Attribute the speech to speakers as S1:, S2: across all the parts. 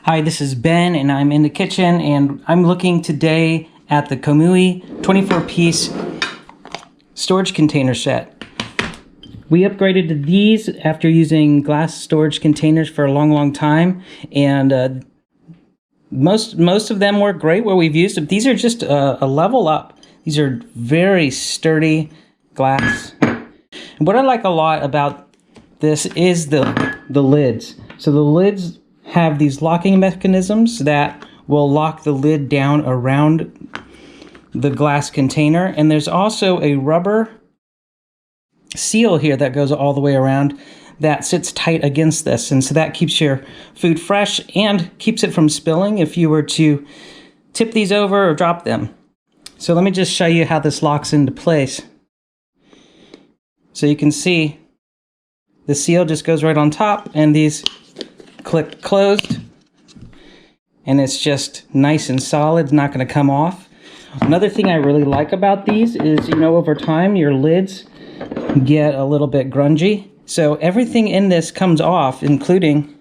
S1: Hi, this is Ben, and I'm in the kitchen, and I'm looking today at the Komuee 24-piece storage container set. We upgraded to these after using glass storage containers for a long time, and most of them work great where we've used them. These are just a level up. These are very sturdy glass. And what I like a lot about this is the lids. So the lids have these locking mechanisms that will lock the lid down around the glass container, and there's also a rubber seal here that goes all the way around that sits tight against this, and so that keeps your food fresh and keeps it from spilling if you were to tip these over or drop them. So let me just show you how this locks into place. So you can see the seal just goes right on top, and these click closed, and it's just nice and solid. It's not going to come off. Another thing I really like about these is, over time your lids get a little bit grungy, so everything in this comes off, including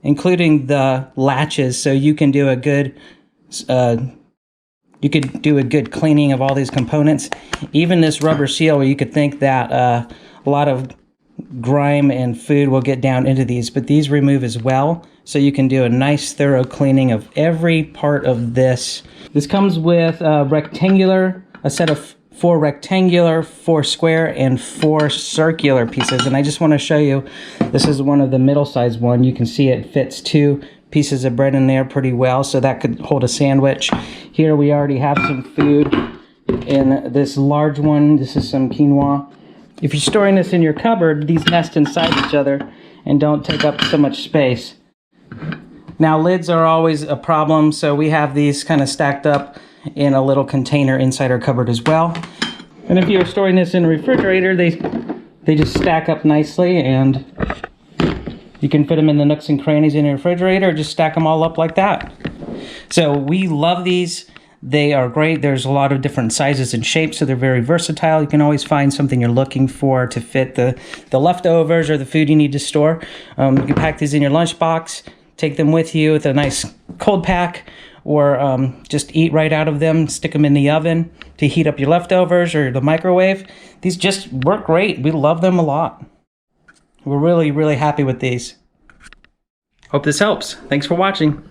S1: the latches, so you can do a good cleaning of all these components. Even this rubber seal, where you could think that a lot of grime and food will get down into these, but these remove as well, so you can do a nice thorough cleaning of every part of this. This comes with a set of 4 rectangular, 4 square, and 4 circular pieces, and I just want to show you, this is one of the middle-sized one. You can see it fits 2 pieces of bread in there pretty well, so that could hold a sandwich. Here we already have some food in this large one. This is some quinoa. If you're storing this in your cupboard, these nest inside each other and don't take up so much space. Now, lids are always a problem, so we have these kind of stacked up in a little container inside our cupboard as well. And if you're storing this in a refrigerator, they just stack up nicely, and you can fit them in the nooks and crannies in your refrigerator, or just stack them all up like that. So we love these. They are great. There's a lot of different sizes and shapes, so they're very versatile. You can always find something you're looking for to fit the leftovers or the food you need to store. You can pack these in your lunchbox, take them with you with a nice cold pack, or just eat right out of them, stick them in the oven to heat up your leftovers, or the microwave. These just work great. We love them a lot. We're really, really happy with these. Hope this helps. Thanks for watching.